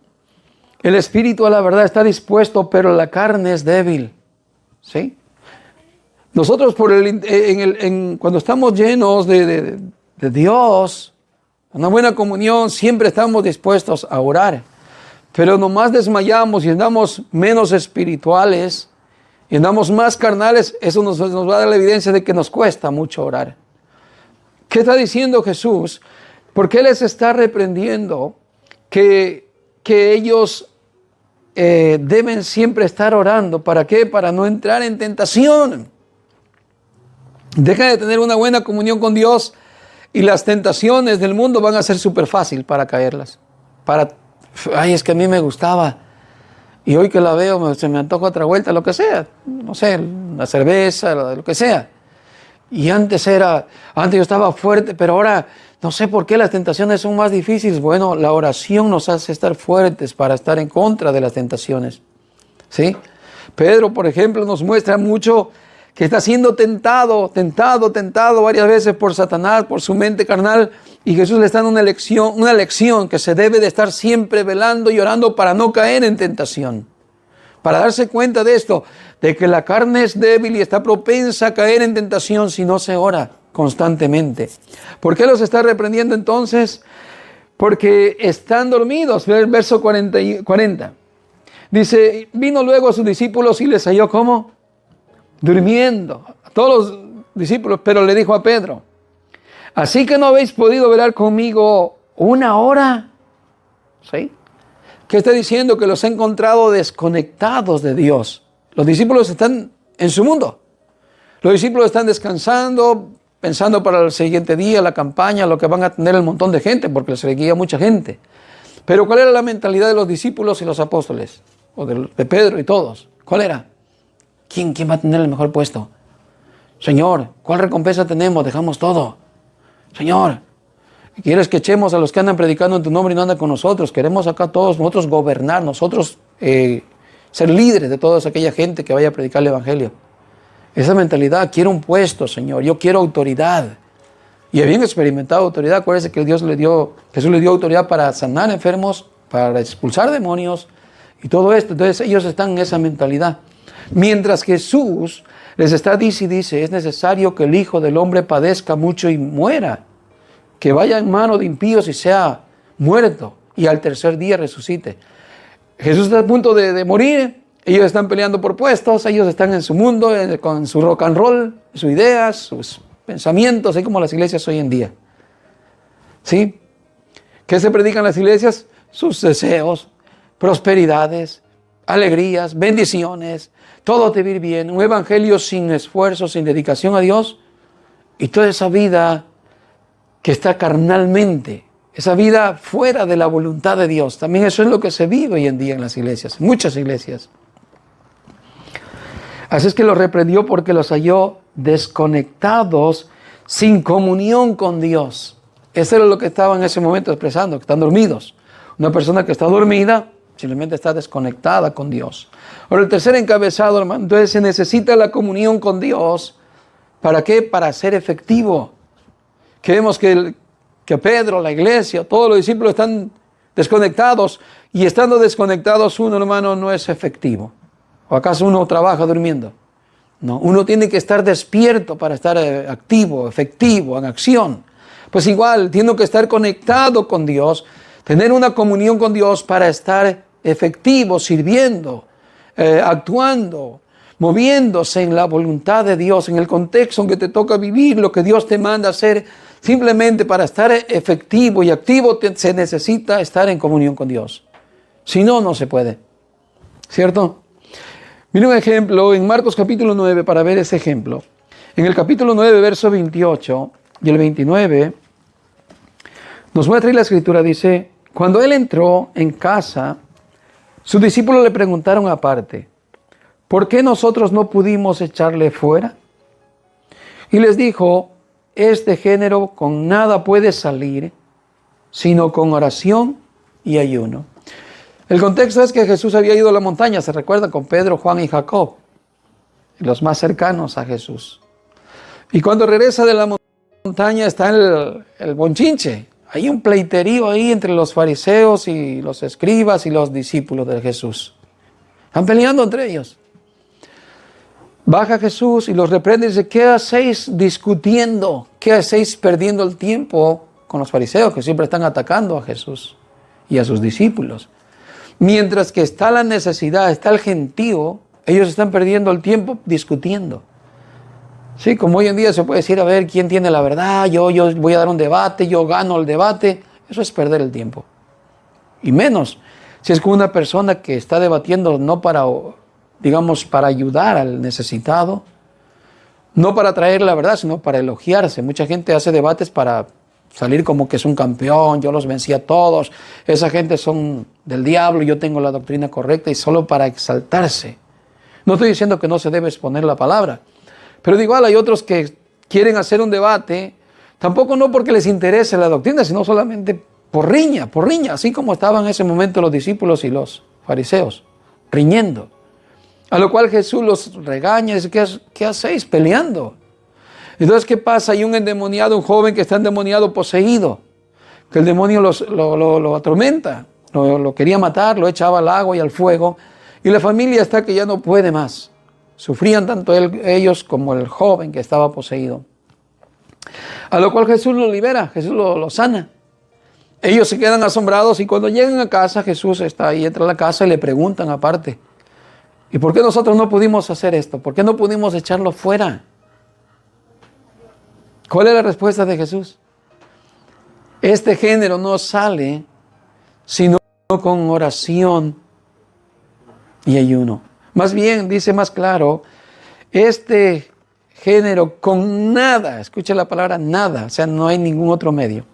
El espíritu a la verdad está dispuesto, pero la carne es débil. ¿Sí? Nosotros cuando estamos llenos de Dios, una buena comunión, siempre estamos dispuestos a orar. Pero nomás desmayamos y andamos menos espirituales y andamos más carnales, eso nos va a dar la evidencia de que nos cuesta mucho orar. ¿Qué está diciendo Jesús? ¿Por qué les está reprendiendo que ellos deben siempre estar orando? ¿Para qué? Para no entrar en tentación. Deja de tener una buena comunión con Dios y las tentaciones del mundo van a ser súper fácil para caerlas. Ay, es que a mí me gustaba y hoy que la veo se me antoja otra vuelta, lo que sea, no sé, la cerveza, lo que sea. Y antes yo estaba fuerte, pero ahora no sé por qué las tentaciones son más difíciles. Bueno, la oración nos hace estar fuertes para estar en contra de las tentaciones. ¿Sí? Pedro, por ejemplo, nos muestra mucho que está siendo tentado varias veces por Satanás, por su mente carnal, y Jesús le está dando una lección que se debe de estar siempre velando y orando para no caer en tentación. Para darse cuenta de esto, de que la carne es débil y está propensa a caer en tentación si no se ora constantemente. ¿Por qué los está reprendiendo entonces? Porque están dormidos. Ve el verso 40. Dice, vino luego a sus discípulos y les halló ¿cómo? Durmiendo. A todos los discípulos, pero le dijo a Pedro, ¿así que no habéis podido velar conmigo una hora? ¿Sí? ¿Qué está diciendo? Que los ha encontrado desconectados de Dios. Los discípulos están en su mundo. Los discípulos están descansando, pensando para el siguiente día, la campaña, lo que van a tener el montón de gente, porque les seguía mucha gente. Pero ¿cuál era la mentalidad de los discípulos y los apóstoles? O de Pedro y todos. ¿Cuál era? ¿Quién va a tener el mejor puesto? Señor, ¿cuál recompensa tenemos? Dejamos todo. Señor, ¿quieres que echemos a los que andan predicando en tu nombre y no andan con nosotros? Queremos acá todos nosotros gobernar, nosotros ser líderes de toda aquella gente que vaya a predicar el evangelio. Esa mentalidad, quiero un puesto, Señor, yo quiero autoridad. Y habían experimentado autoridad. Acuérdense que Jesús le dio autoridad para sanar enfermos, para expulsar demonios y todo esto. Entonces ellos están en esa mentalidad. Mientras Jesús les está dice, es necesario que el Hijo del Hombre padezca mucho y muera, que vaya en mano de impíos y sea muerto y al tercer día resucite. Jesús está a punto de morir, ellos están peleando por puestos, ellos están en su mundo, con su rock and roll, sus ideas, sus pensamientos, así como las iglesias hoy en día. ¿Sí? ¿Qué se predican en las iglesias? Sus deseos, prosperidades, alegrías, bendiciones, todo te va a ir bien, un evangelio sin esfuerzo, sin dedicación a Dios, y toda esa vida que está carnalmente, esa vida fuera de la voluntad de Dios. También eso es lo que se vive hoy en día en las iglesias, muchas iglesias. Así es que los reprendió porque los halló desconectados, sin comunión con Dios. Eso era lo que estaba en ese momento expresando, que están dormidos. Una persona que está dormida simplemente está desconectada con Dios. Ahora, el tercer encabezado, hermano, entonces se necesita la comunión con Dios. ¿Para qué? Para ser efectivo. Que vemos que Pedro, la iglesia, todos los discípulos están desconectados, y estando desconectados uno, hermano, no es efectivo. ¿O acaso uno trabaja durmiendo? No, uno tiene que estar despierto para estar activo, efectivo, en acción. Pues igual, tiene que estar conectado con Dios, tener una comunión con Dios para estar efectivo, sirviendo, actuando, moviéndose en la voluntad de Dios, en el contexto en que te toca vivir, lo que Dios te manda hacer. Simplemente para estar efectivo y activo se necesita estar en comunión con Dios. Si no, no se puede. ¿Cierto? Mira un ejemplo en Marcos capítulo 9 para ver ese ejemplo. En el capítulo 9, verso 28 y el 29, nos muestra ahí la escritura, dice: cuando él entró en casa, sus discípulos le preguntaron aparte: ¿por qué nosotros no pudimos echarle fuera? Y les dijo: este género con nada puede salir, sino con oración y ayuno. El contexto es que Jesús había ido a la montaña, se recuerda, con Pedro, Juan y Jacob, los más cercanos a Jesús. Y cuando regresa de la montaña está el bonchinche. Hay un pleiterío ahí entre los fariseos y los escribas y los discípulos de Jesús. Están peleando entre ellos. Baja Jesús y los reprende y dice: ¿qué hacéis discutiendo? ¿Qué hacéis perdiendo el tiempo con los fariseos que siempre están atacando a Jesús y a sus discípulos? Mientras que está la necesidad, está el gentío, ellos están perdiendo el tiempo discutiendo. Sí, como hoy en día se puede decir, a ver, ¿quién tiene la verdad? Yo voy a dar un debate, yo gano el debate. Eso es perder el tiempo. Y menos si es con una persona que está debatiendo no para, digamos, para ayudar al necesitado, no para traer la verdad, sino para elogiarse. Mucha gente hace debates para salir como que es un campeón, yo los vencí a todos, esa gente son del diablo, yo tengo la doctrina correcta, y solo para exaltarse. No estoy diciendo que no se debe exponer la palabra, pero de igual hay otros que quieren hacer un debate, tampoco no porque les interese la doctrina, sino solamente por riña, así como estaban en ese momento los discípulos y los fariseos, riñendo. A lo cual Jesús los regaña y dice: ¿qué hacéis peleando? Entonces, ¿qué pasa? Hay un endemoniado, un joven que está endemoniado, poseído, que el demonio lo atormenta, lo quería matar, lo echaba al agua y al fuego, y la familia está que ya no puede más. Sufrían tanto ellos como el joven que estaba poseído. A lo cual Jesús lo libera, Jesús lo sana. Ellos se quedan asombrados, y cuando llegan a casa, Jesús está ahí, entra a la casa y le preguntan aparte: ¿y por qué nosotros no pudimos hacer esto? ¿Por qué no pudimos echarlo fuera? ¿Cuál es la respuesta de Jesús? Este género no sale sino con oración y ayuno. Más bien, dice más claro, este género con nada, escucha la palabra nada, o sea, no hay ningún otro medio.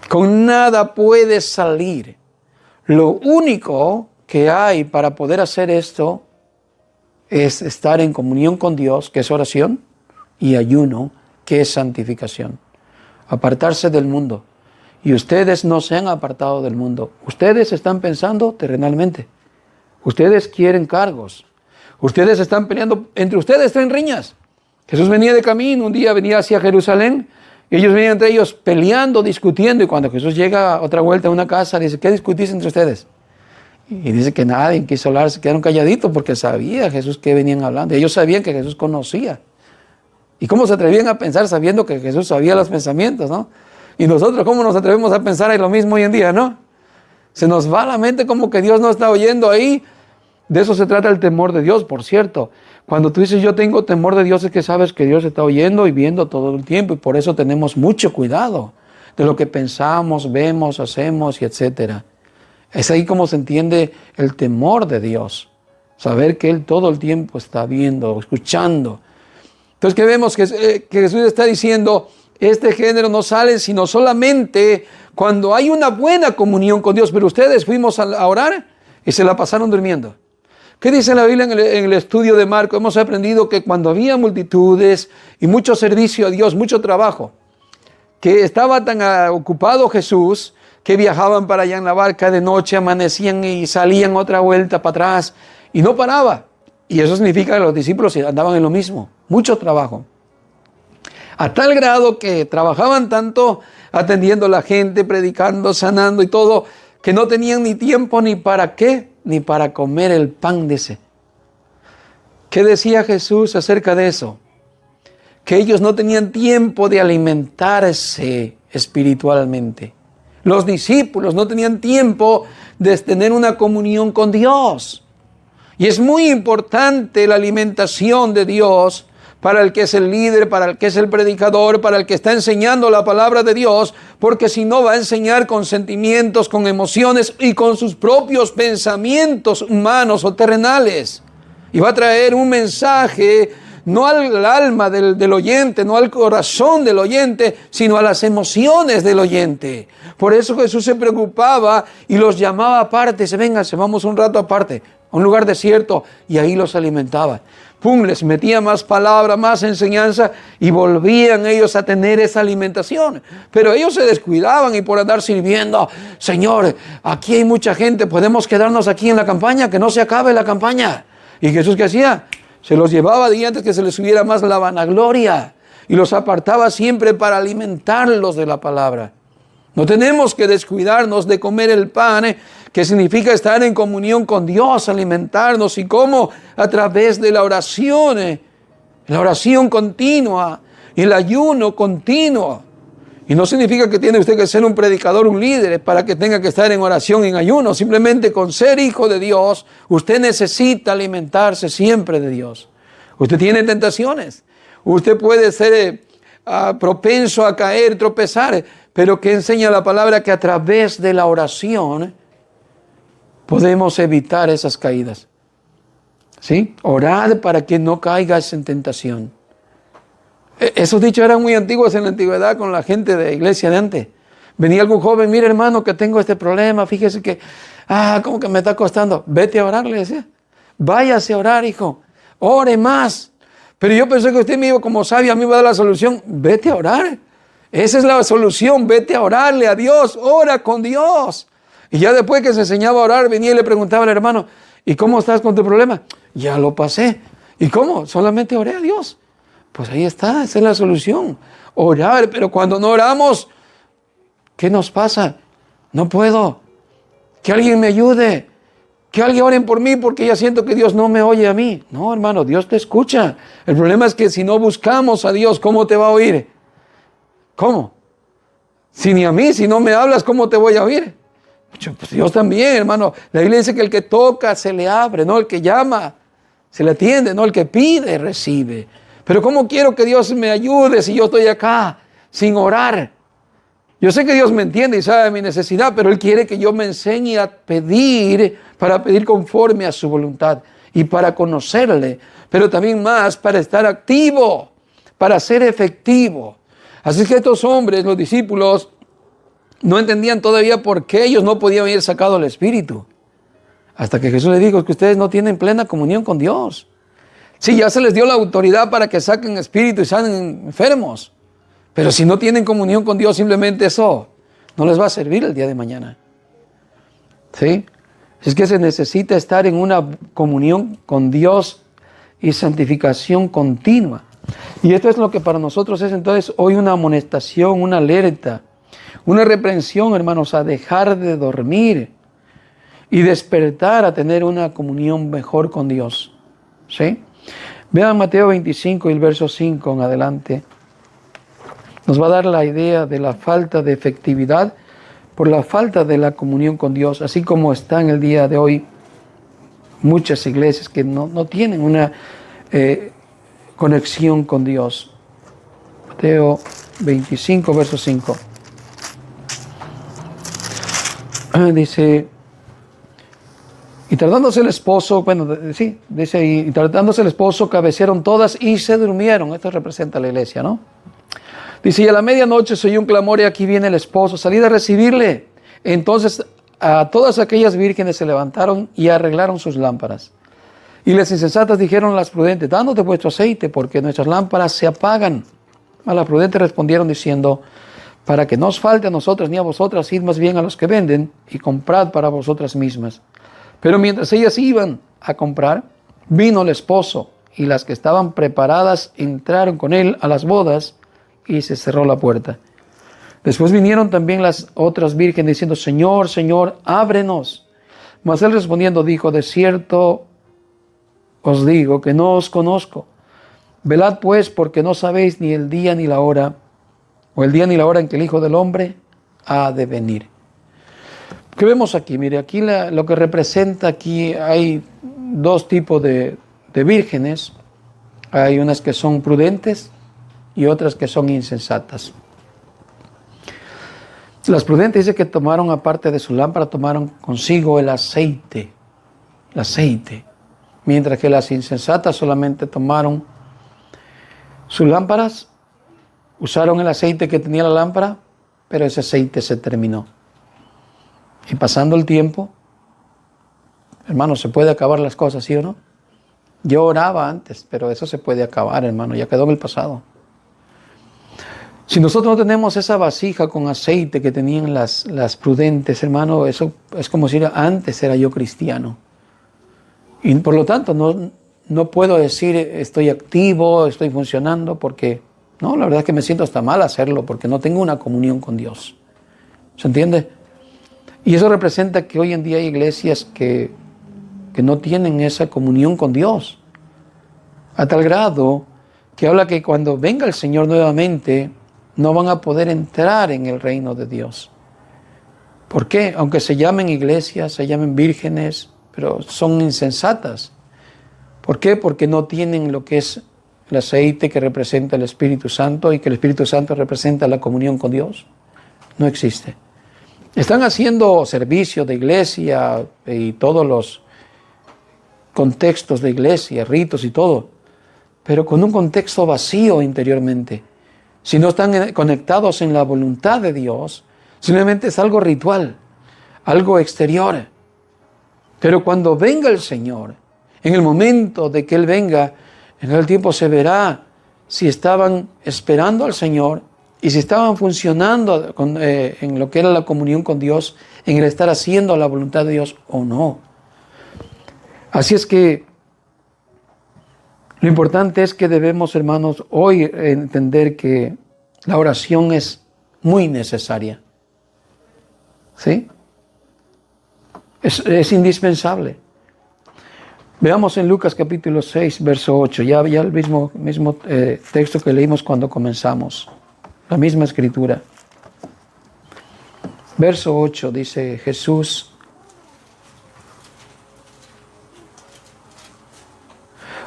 Con nada puede salir. Lo único que hay para poder hacer esto es estar en comunión con Dios, que es oración, y ayuno, que es santificación. Apartarse del mundo. Y ustedes no se han apartado del mundo. Ustedes están pensando terrenalmente. Ustedes quieren cargos. Ustedes están peleando. Entre ustedes traen riñas. Jesús venía de camino, un día venía hacia Jerusalén. Y ellos venían entre ellos peleando, discutiendo. Y cuando Jesús llega otra vuelta a una casa, dice: ¿qué discutís entre ustedes? Y dice que nadie quiso hablar, se quedaron calladitos porque sabía Jesús que venían hablando. Ellos sabían que Jesús conocía. ¿Y cómo se atrevían a pensar sabiendo que Jesús sabía los pensamientos, no? Y nosotros, ¿cómo nos atrevemos a pensar en lo mismo hoy en día, no? Se nos va la mente como que Dios no está oyendo ahí. De eso se trata el temor de Dios, por cierto. Cuando tú dices: yo tengo temor de Dios, es que sabes que Dios está oyendo y viendo todo el tiempo, y por eso tenemos mucho cuidado de lo que pensamos, vemos, hacemos y etcétera. Es ahí como se entiende el temor de Dios. Saber que Él todo el tiempo está viendo, escuchando. Entonces, ¿qué vemos? Que Jesús está diciendo, este género no sale sino solamente cuando hay una buena comunión con Dios. Pero ustedes fuimos a orar y se la pasaron durmiendo. ¿Qué dice la Biblia en el estudio de Marcos? Hemos aprendido que cuando había multitudes y mucho servicio a Dios, mucho trabajo, que estaba tan ocupado Jesús, que viajaban para allá en la barca de noche, amanecían y salían otra vuelta para atrás y no paraba. Y eso significa que los discípulos andaban en lo mismo, mucho trabajo. A tal grado que trabajaban tanto atendiendo a la gente, predicando, sanando y todo, que no tenían ni tiempo ni para qué, ni para comer el pan, dice. ¿Qué decía Jesús acerca de eso? Que ellos no tenían tiempo de alimentarse espiritualmente. Los discípulos no tenían tiempo de tener una comunión con Dios. Y es muy importante la alimentación de Dios para el que es el líder, para el que es el predicador, para el que está enseñando la palabra de Dios, porque si no va a enseñar con sentimientos, con emociones y con sus propios pensamientos humanos o terrenales. Y va a traer un mensaje no al alma del oyente, no al corazón del oyente, sino a las emociones del oyente. Por eso Jesús se preocupaba y los llamaba aparte. Dice, vénganse, vamos un rato aparte, a un lugar desierto, y ahí los alimentaba. Pum, les metía más palabra, más enseñanza, y volvían ellos a tener esa alimentación. Pero ellos se descuidaban y por andar sirviendo, Señor, aquí hay mucha gente, podemos quedarnos aquí en la campaña, que no se acabe la campaña. ¿Y Jesús qué hacía? Se los llevaba de antes que se les subiera más la vanagloria, y los apartaba siempre para alimentarlos de la palabra. No tenemos que descuidarnos de comer el pan, que significa estar en comunión con Dios, alimentarnos. ¿Y cómo? A través de la oración continua, y el ayuno continuo. Y no significa que tiene usted que ser un predicador, un líder, para que tenga que estar en oración, en ayuno. Simplemente con ser hijo de Dios, usted necesita alimentarse siempre de Dios. Usted tiene tentaciones. Usted puede ser propenso a caer, tropezar, pero que enseña la palabra que a través de la oración podemos evitar esas caídas. ¿Sí? Orad para que no caigas en tentación. Esos dichos eran muy antiguos en la antigüedad con la gente de la iglesia de antes. Venía algún joven, mire hermano que tengo este problema, fíjese que, como que me está costando. Vete a orar, le decía. Váyase a orar, hijo. Ore más. Pero yo pensé que usted me iba como sabio, a mí me va a dar la solución. Vete a orar. Esa es la solución, vete a orarle a Dios, ora con Dios. Y ya después que se enseñaba a orar, venía y le preguntaba al hermano, ¿y cómo estás con tu problema? Ya lo pasé. ¿Y cómo? Solamente oré a Dios. Pues ahí está, esa es la solución. Orar, pero cuando no oramos, ¿qué nos pasa? No puedo. Que alguien me ayude. Que alguien oren por mí porque ya siento que Dios no me oye a mí. No, hermano, Dios te escucha. El problema es que si no buscamos a Dios, ¿cómo te va a oír? ¿Cómo? Si ni a mí, si no me hablas, ¿cómo te voy a oír? Pues Dios también, hermano. La Biblia dice que el que toca se le abre, no el que llama se le atiende, no el que pide recibe. Pero ¿cómo quiero que Dios me ayude si yo estoy acá sin orar? Yo sé que Dios me entiende y sabe mi necesidad, pero Él quiere que yo me enseñe a pedir, para pedir conforme a su voluntad y para conocerle, pero también más para estar activo, para ser efectivo. Así que estos hombres, los discípulos, no entendían todavía por qué ellos no podían haber sacado el Espíritu. Hasta que Jesús les dijo que ustedes no tienen plena comunión con Dios. Sí, ya se les dio la autoridad para que saquen espíritu y sanen enfermos. Pero si no tienen comunión con Dios, simplemente eso no les va a servir el día de mañana. ¿Sí? Es que se necesita estar en una comunión con Dios y santificación continua. Y esto es lo que para nosotros es entonces hoy una amonestación, una alerta, una reprensión, hermanos, a dejar de dormir y despertar a tener una comunión mejor con Dios. ¿Sí? Vean Mateo 25 y el verso 5 en adelante. Nos va a dar la idea de la falta de efectividad por la falta de la comunión con Dios, así como está en el día de hoy muchas iglesias que no tienen una conexión con Dios. Mateo 25, verso 5. Dice, Y tratándose el esposo, sí, dice, y tratándose el esposo, cabecearon todas y se durmieron. Esto representa a la iglesia, ¿no? Dice, y a la medianoche se oyó un clamor y aquí viene el esposo, salid a recibirle. Entonces a todas aquellas vírgenes se levantaron y arreglaron sus lámparas. Y las insensatas dijeron a las prudentes, dándote vuestro aceite, porque nuestras lámparas se apagan. A las prudentes respondieron diciendo, para que no os falte a nosotras ni a vosotras, id más bien a los que venden y comprad para vosotras mismas. Pero mientras ellas iban a comprar, vino el esposo, y las que estaban preparadas entraron con él a las bodas, y se cerró la puerta. Después vinieron también las otras vírgenes diciendo, Señor, Señor, ábrenos. Mas él respondiendo dijo, de cierto os digo que no os conozco. Velad pues, porque no sabéis ni el día ni la hora, o el día ni la hora en que el Hijo del Hombre ha de venir. ¿Qué vemos aquí? Mire, aquí lo que representa aquí, hay dos tipos de vírgenes. Hay unas que son prudentes y otras que son insensatas. Las prudentes dice que tomaron, aparte de su lámpara, tomaron consigo el aceite, mientras que las insensatas solamente tomaron sus lámparas, usaron el aceite que tenía la lámpara, pero ese aceite se terminó. Y pasando el tiempo, hermano, se puede acabar las cosas, ¿sí o no? Yo oraba antes, pero eso se puede acabar, hermano, ya quedó en el pasado. Si nosotros no tenemos esa vasija con aceite que tenían las prudentes, hermano, eso es como si antes era yo cristiano. Y por lo tanto, no puedo decir estoy activo, estoy funcionando, porque no, la verdad es que me siento hasta mal hacerlo, porque no tengo una comunión con Dios. ¿Se entiende? Y eso representa que hoy en día hay iglesias que no tienen esa comunión con Dios. A tal grado que habla que cuando venga el Señor nuevamente, no van a poder entrar en el reino de Dios. ¿Por qué? Aunque se llamen iglesias, se llamen vírgenes, pero son insensatas. ¿Por qué? Porque no tienen lo que es el aceite que representa el Espíritu Santo y que el Espíritu Santo representa la comunión con Dios. No existe. Están haciendo servicio de iglesia y todos los contextos de iglesia, ritos y todo, pero con un contexto vacío interiormente. Si no están conectados en la voluntad de Dios, simplemente es algo ritual, algo exterior. Pero cuando venga el Señor, en el momento de que Él venga, en el tiempo se verá si estaban esperando al Señor y si estaban funcionando en lo que era la comunión con Dios, en el estar haciendo la voluntad de Dios o no. Así es que lo importante es que debemos, hermanos, hoy entender que la oración es muy necesaria. ¿Sí? Es indispensable. Veamos en Lucas capítulo 6, verso 8, ya el mismo texto que leímos cuando comenzamos, la misma escritura. Verso 8 dice Jesús,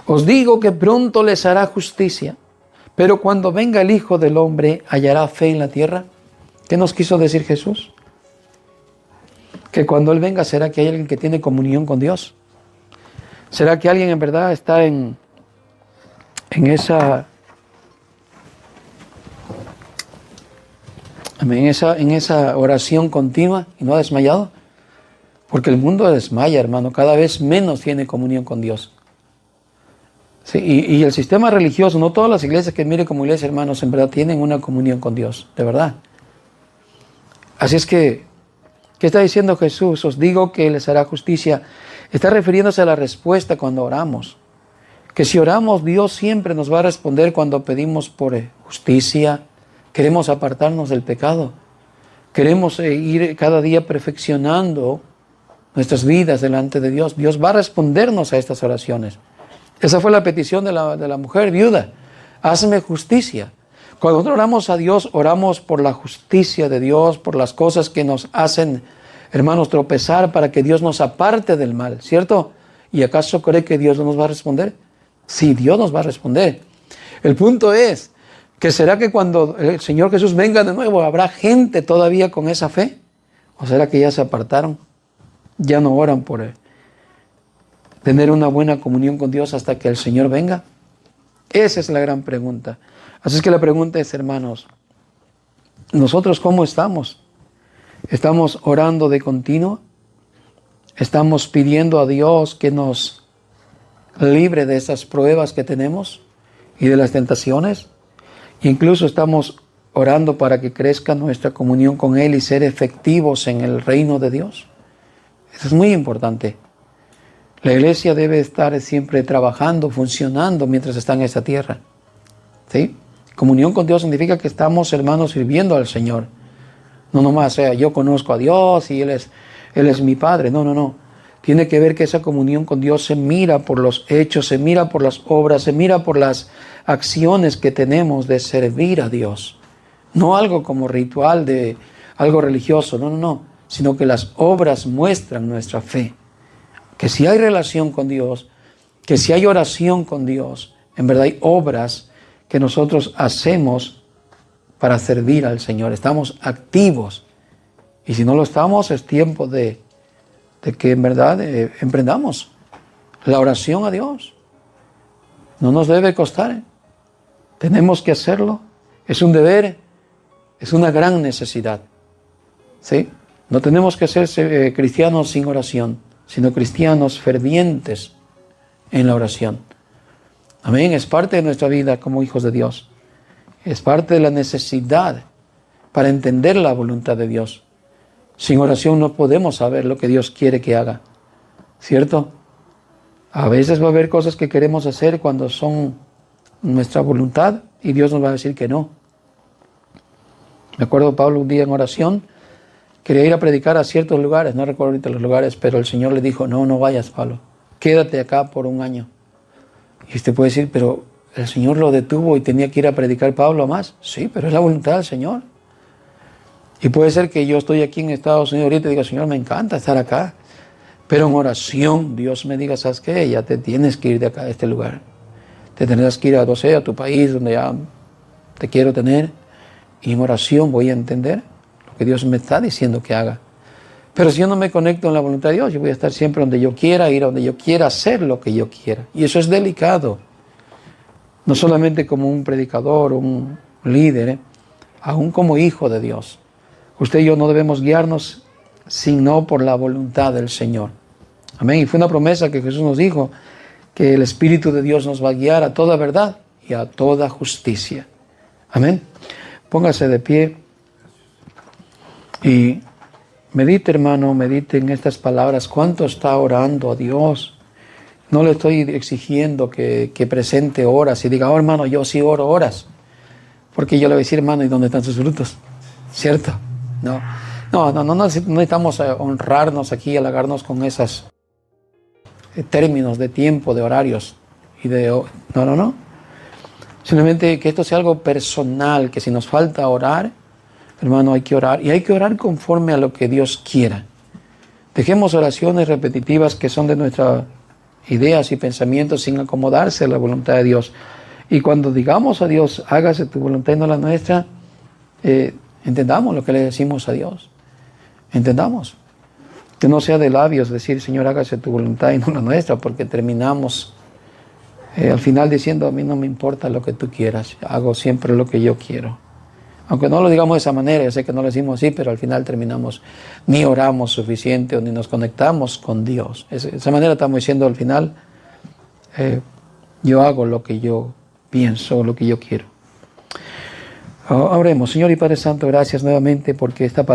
os digo que pronto les hará justicia, pero cuando venga el Hijo del Hombre, ¿hallará fe en la tierra? ¿Qué nos quiso decir Jesús? Que cuando Él venga, ¿será que hay alguien que tiene comunión con Dios? ¿Será que alguien en verdad está en esa oración continua y no ha desmayado? Porque el mundo desmaya, hermano, cada vez menos tiene comunión con Dios. Sí, y el sistema religioso, no todas las iglesias que mire como iglesia, hermanos, en verdad tienen una comunión con Dios, de verdad. Así es que, ¿qué está diciendo Jesús? Os digo que les hará justicia. Está refiriéndose a la respuesta cuando oramos. Que si oramos, Dios siempre nos va a responder cuando pedimos por justicia. Queremos apartarnos del pecado. Queremos ir cada día perfeccionando nuestras vidas delante de Dios. Dios va a respondernos a estas oraciones. Esa fue la petición de la mujer viuda. Hazme justicia. Cuando nosotros oramos a Dios, oramos por la justicia de Dios, por las cosas que nos hacen, hermanos, tropezar para que Dios nos aparte del mal, ¿cierto? ¿Y acaso cree que Dios no nos va a responder? Sí, Dios nos va a responder. El punto es que ¿será que cuando el Señor Jesús venga de nuevo habrá gente todavía con esa fe? ¿O será que ya se apartaron? Ya no oran por tener una buena comunión con Dios hasta que el Señor venga? Esa es la gran pregunta. Así es que la pregunta es, hermanos, ¿nosotros cómo estamos? ¿Estamos orando de continuo? ¿Estamos pidiendo a Dios que nos libre de esas pruebas que tenemos y de las tentaciones? Incluso estamos orando para que crezca nuestra comunión con Él y ser efectivos en el reino de Dios. Eso es muy importante. La iglesia debe estar siempre trabajando, funcionando mientras está en esta tierra. ¿Sí? Comunión con Dios significa que estamos, hermanos, sirviendo al Señor. No nomás sea yo conozco a Dios y Él es mi Padre. No, no, no. Tiene que ver que esa comunión con Dios se mira por los hechos, se mira por las obras, se mira por las acciones que tenemos de servir a Dios. No algo como ritual de algo religioso, no, no, no. Sino que las obras muestran nuestra fe. Que si hay relación con Dios, que si hay oración con Dios, en verdad hay obras que nosotros hacemos para servir al Señor. Estamos activos. Y si no lo estamos, es tiempo de que en verdad emprendamos la oración a Dios. No nos debe costar. Tenemos que hacerlo. Es un deber. Es una gran necesidad. ¿Sí? No tenemos que ser cristianos sin oración, sino cristianos fervientes en la oración. Amén. Es parte de nuestra vida como hijos de Dios. Es parte de la necesidad para entender la voluntad de Dios. Sin oración no podemos saber lo que Dios quiere que haga. ¿Cierto? A veces va a haber cosas que queremos hacer cuando son nuestra voluntad y Dios nos va a decir que no. Me acuerdo Pablo un día en oración, quería ir a predicar a ciertos lugares, no recuerdo ahorita los lugares, pero el Señor le dijo, no vayas, Pablo, quédate acá por un año. Y usted puede decir, pero el Señor lo detuvo y tenía que ir a predicar Pablo más. Sí, pero es la voluntad del Señor. Y puede ser que yo estoy aquí en Estados Unidos ahorita y diga, Señor, me encanta estar acá. Pero en oración, Dios me diga, ¿sabes qué? Ya te tienes que ir de acá a este lugar. Te tendrás que ir a, no sé, a tu país donde ya te quiero tener. Y en oración voy a entender lo que Dios me está diciendo que haga. Pero si yo no me conecto en la voluntad de Dios, yo voy a estar siempre donde yo quiera, ir a donde yo quiera, hacer lo que yo quiera. Y eso es delicado. No solamente como un predicador, un líder, aún como hijo de Dios. Usted y yo no debemos guiarnos sino por la voluntad del Señor. Amén. Y fue una promesa que Jesús nos dijo, que el Espíritu de Dios nos va a guiar a toda verdad y a toda justicia. Amén. Póngase de pie y medite, hermano, medite en estas palabras. ¿Cuánto está orando a Dios? No le estoy exigiendo que presente horas y diga, oh, hermano, yo sí oro horas. Porque yo le voy a decir, hermano, ¿y dónde están sus frutos? ¿Cierto? No necesitamos honrarnos aquí, halagarnos con esos términos de tiempo, de horarios y de... No. Simplemente que esto sea algo personal, que si nos falta orar, hermano, hay que orar. Y hay que orar conforme a lo que Dios quiera. Dejemos oraciones repetitivas que son de nuestras ideas y pensamientos sin acomodarse a la voluntad de Dios. Y cuando digamos a Dios, hágase tu voluntad y no la nuestra, entendamos lo que le decimos a Dios. Entendamos. Que no sea de labios decir, Señor, hágase tu voluntad y no la nuestra, porque terminamos al final diciendo, a mí no me importa lo que tú quieras, hago siempre lo que yo quiero. Aunque no lo digamos de esa manera, yo sé que no lo decimos así, pero al final terminamos, ni oramos suficiente o ni nos conectamos con Dios. De esa manera estamos diciendo al final, yo hago lo que yo pienso, lo que yo quiero. Oremos. Señor y Padre Santo, gracias nuevamente porque esta palabra